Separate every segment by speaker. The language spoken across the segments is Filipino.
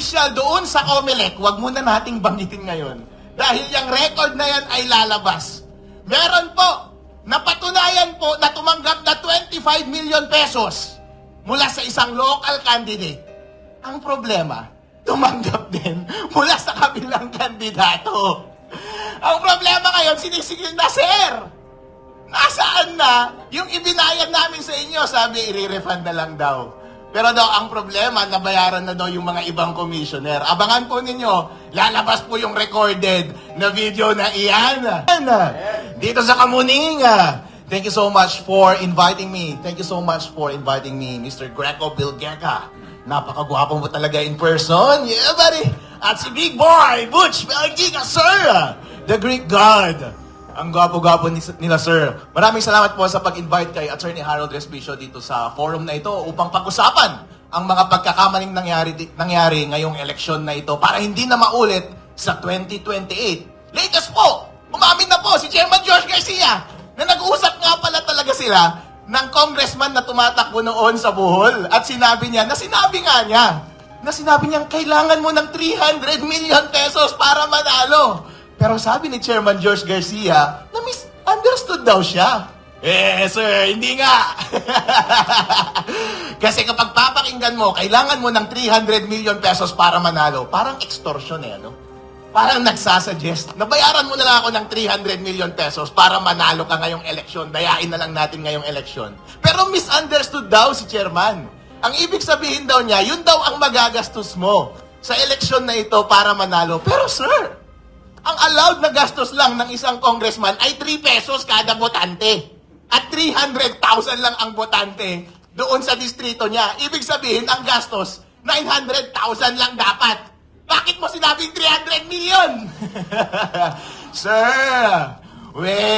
Speaker 1: opisyal doon sa COMELEC, wag muna nating banggitin ngayon. Dahil yung record na yan ay lalabas. Meron po, napatunayan po na tumanggap na 25 million pesos mula sa isang local candidate. Ang problema, tumanggap din mula sa kabilang kandidato. Ang problema ngayon, sinisigil na, sir! Nasaan na yung ibinayad namin sa inyo? Sabi, i-refund na lang daw. Pero daw, ang problema, nabayaran na daw yung mga ibang commissioner. Abangan po ninyo, lalabas po yung recorded na video na iyan. Dito sa Kamuning. Thank you so much for inviting me. Thank you so much for inviting me, Mr. Greco Bilgeka. Napakagwapo mo talaga in person. Yeah, buddy. At si Big Boy, Butch Bilgeka, sir. The Greek God. Ang gwapo-gwapo nila, sir. Maraming salamat po sa pag-invite kay Attorney Harold Respicio dito sa forum na ito upang pag-usapan ang mga pagkakamaling nangyari ngayong eleksyon na ito para hindi na maulit sa 2028. Latest po, umamin na po si Chairman George Garcia na nag-uusap nga pala talaga sila ng congressman na tumatakbo noon sa Bohol. At sinabi niya, kailangan mo ng 300 million pesos para manalo. Pero sabi ni Chairman George Garcia na misunderstood daw siya. Sir, hindi nga. Kasi kapag papakinggan mo, kailangan mo ng 300 million pesos para manalo. Parang extortion ano? Parang nagsasuggest. Nabayaran mo na lang ako ng 300 million pesos para manalo ka ngayong eleksyon. Dayain na lang natin ngayong eleksyon. Pero misunderstood daw si Chairman. Ang ibig sabihin daw niya, yun daw ang magagastos mo sa eleksyon na ito para manalo. Pero sir, ang allowed na gastos lang ng isang congressman ay 3 pesos kada botante. At 300,000 lang ang botante doon sa distrito niya. Ibig sabihin, ang gastos, 900,000 lang dapat. Bakit mo sinabing 300 million? Sir,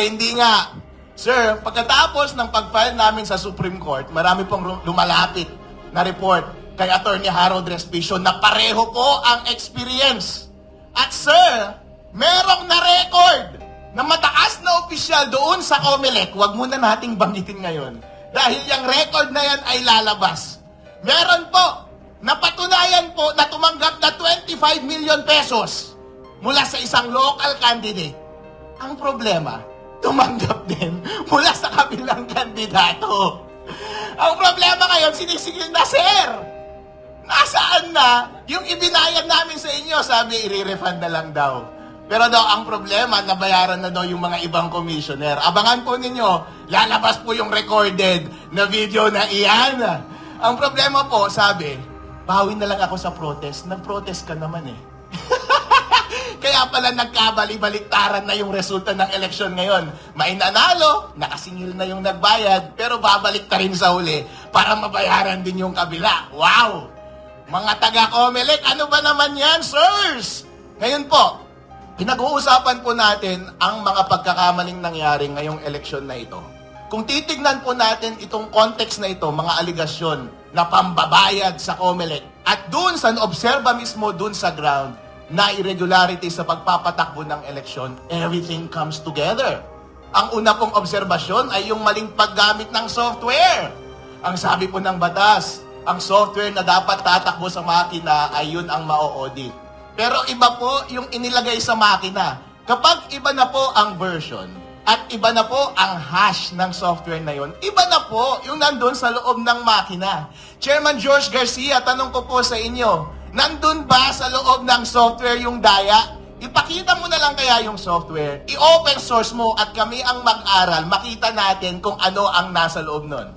Speaker 1: hindi nga. Sir, pagkatapos ng pag-file namin sa Supreme Court, marami pong lumalapit na report kay Attorney Harold Respicio na pareho po ang experience. At sir, merong na-record na mataas na opisyal doon sa COMELEC, wag muna nating banggitin ngayon. Dahil yung record na yan ay lalabas. Meron po, napatunayan po na tumanggap na 25 million pesos mula sa isang local candidate. Ang problema, tumanggap din mula sa kabilang kandidato. Ang problema ngayon, sinisigil na, sir! Nasaan na yung ibinayad namin sa inyo? Sabi, i-refund na lang daw. Pero daw, ang problema, nabayaran na daw yung mga ibang commissioner. Abangan po ninyo, lalabas po yung recorded na video na iyan. Ang problema po, sabi, bawi na lang ako sa protest. Nag-protest ka naman eh. Kaya pala nagkabali-baliktaran na yung resulta ng eleksyon ngayon. May nanalo, nakasingil na yung nagbayad, pero babalik ka rin sa huli para mabayaran din yung kabila. Wow! Mga taga-COMELEC, ano ba naman yan, sirs? Ngayon po, pinag-uusapan po natin ang mga pagkakamaling nangyari ngayong eleksyon na ito. Kung titignan po natin itong context na ito, mga aligasyon na pambabayad sa COMELEC, at dun sa obserba mismo dun sa ground na irregularity sa pagpapatakbo ng eleksyon, everything comes together. Ang una pong obserbasyon ay yung maling paggamit ng software. Ang sabi po ng batas, ang software na dapat tatakbo sa makina ay yun ang ma-audit. Pero iba po yung inilagay sa makina. Kapag iba na po ang version at iba na po ang hash ng software na yon, iba na po yung nandun sa loob ng makina. Chairman George Garcia, tanong ko po sa inyo, nandun ba sa loob ng software yung daya? Ipakita mo na lang kaya yung software, i-open source mo at kami ang mag-aral, makita natin kung ano ang nasa loob nun.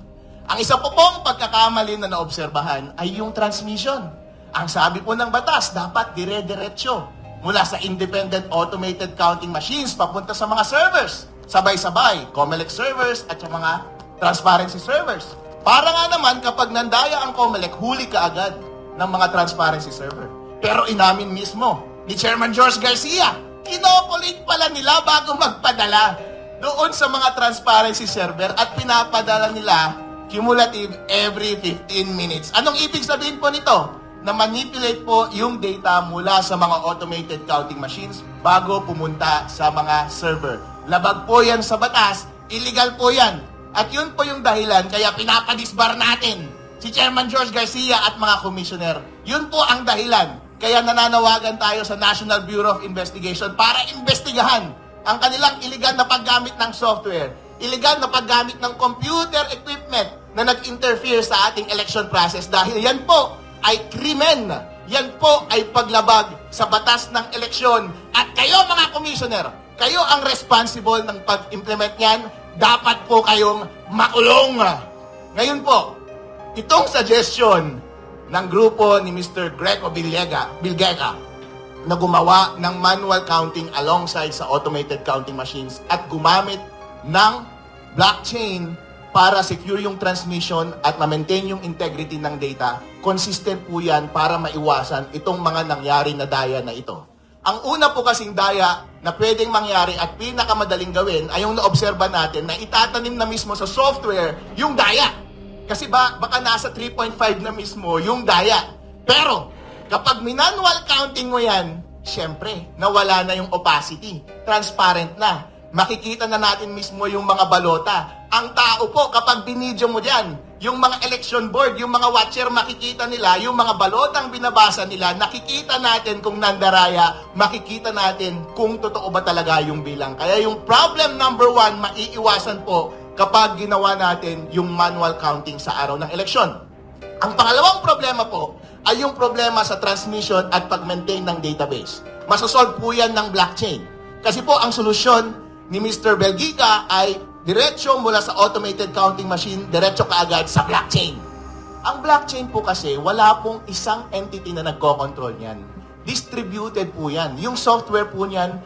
Speaker 1: Ang isa po pong pagkakamali na naobserbahan ay yung transmission. Ang sabi po ng batas, dapat dire-diretso mula sa independent automated counting machines papunta sa mga servers. Sabay-sabay, COMELEC servers at sa mga transparency servers. Para nga naman kapag nandaya ang COMELEC, huli ka agad ng mga transparency server. Pero inamin mismo ni Chairman George Garcia, kinokolate pala nila bago magpadala doon sa mga transparency server at pinapadala nila cumulative every 15 minutes. Anong ibig sabihin po nito? Na manipulate po yung data mula sa mga automated counting machines bago pumunta sa mga server. Labag po yan sa batas, illegal po yan. At yun po yung dahilan kaya pinapadisbar natin si Chairman George Garcia at mga commissioner. Yun po ang dahilan Kaya nananawagan tayo sa National Bureau of Investigation para investigahan ang kanilang iligal na paggamit ng software, iligal na paggamit ng computer equipment na nag-interfere sa ating election process dahil yan po ay krimen. Yan po ay paglabag sa batas ng eleksyon. At kayo mga commissioner, kayo ang responsible ng pag-implement niyan. Dapat po kayong makulong. Ngayon po, itong suggestion ng grupo ni Mr. Greco Bilgega na gumawa ng manual counting alongside sa automated counting machines at gumamit ng blockchain para secure yung transmission at ma-maintain yung integrity ng data, consistent po yan para maiwasan itong mga nangyari na daya na ito. Ang una po kasing daya na pwedeng mangyari at pinakamadaling gawin ay yung naobserba natin na itatanim na mismo sa software yung daya. Kasi baka nasa 3.5 na mismo yung daya. Pero kapag manual counting mo yan, syempre, nawala na yung opacity. Transparent na. Makikita na natin mismo yung mga balota. Ang tao po, kapag binidyo mo dyan, yung mga election board, yung mga watcher, makikita nila, yung mga balotang binabasa nila, nakikita natin kung nandaraya, makikita natin kung totoo ba talaga yung bilang. Kaya yung problem number 1, maiiwasan po kapag ginawa natin yung manual counting sa araw ng eleksyon. Ang pangalawang problema po ay yung problema sa transmission at pag-maintain ng database. Masasolve po yan ng blockchain. Kasi po ang solusyon ni Mr. Belgica ay diretso mula sa automated counting machine, diretso kaagad sa blockchain. Ang blockchain po kasi, wala pong isang entity na nagko-control niyan. Distributed po yan. Yung software po niyan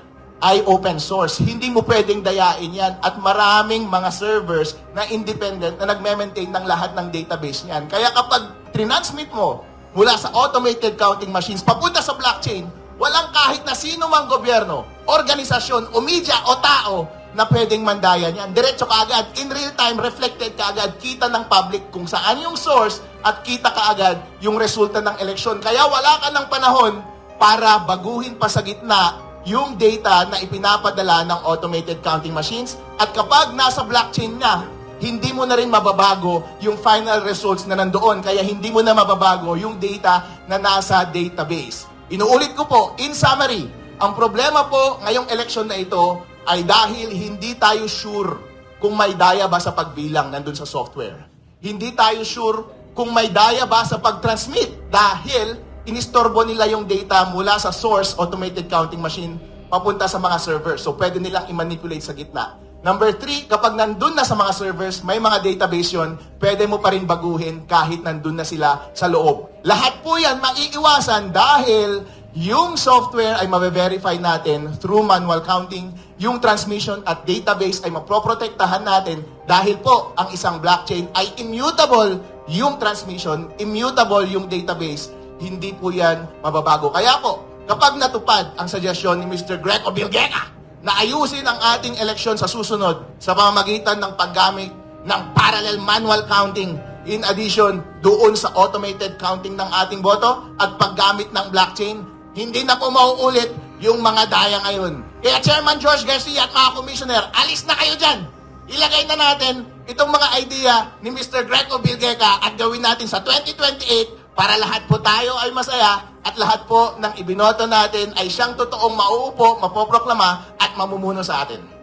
Speaker 1: ay open source. Hindi mo pwedeng dayain yan at maraming mga servers na independent na nagme-maintain ng lahat ng database niyan. Kaya kapag transmit mo mula sa automated counting machines papunta sa blockchain, walang kahit na sino mang gobyerno, organisasyon o media o tao na pwedeng mandaya niyan. Diretso kaagad, in real time, reflected kaagad, kita ng public kung saan yung source at kita kaagad yung resulta ng eleksyon. Kaya wala ka ng panahon para baguhin pa sa gitna yung data na ipinapadala ng automated counting machines. At kapag nasa blockchain na, hindi mo na rin mababago yung final results na nandoon. Kaya hindi mo na mababago yung data na nasa database. Inuulit ko po, in summary, ang problema po ngayong eleksyon na ito ay dahil hindi tayo sure kung may daya ba sa pagbilang nandun sa software. Hindi tayo sure kung may daya ba sa pag-transmit dahil inistorbo nila yung data mula sa source automated counting machine papunta sa mga servers. So pwede nilang i-manipulate sa gitna. Number 3, kapag nandun na sa mga servers, may mga database yun, pwede mo pa rin baguhin kahit nandun na sila sa loob. Lahat po yan maiiwasan dahil yung software ay mabe-verify natin through manual counting, yung transmission at database ay maproprotektahan natin dahil po ang isang blockchain ay immutable yung transmission, immutable yung database, hindi po yan mababago. Kaya po, kapag natupad ang suggestion ni Mr. Greco Bilgega, na ayusin ang ating eleksyon sa susunod sa pamamagitan ng paggamit ng parallel manual counting in addition doon sa automated counting ng ating boto at paggamit ng blockchain, hindi na po mauulit yung mga daya ngayon. Kaya Chairman George Garcia at mga commissioner, alis na kayo dyan! Ilagay na natin itong mga idea ni Mr. Greco Bilgega at gawin natin sa 2028 para lahat po tayo ay masaya at lahat po ng ibinoto natin ay siyang totoong mauupo, mapoproklama at mamumuno sa atin.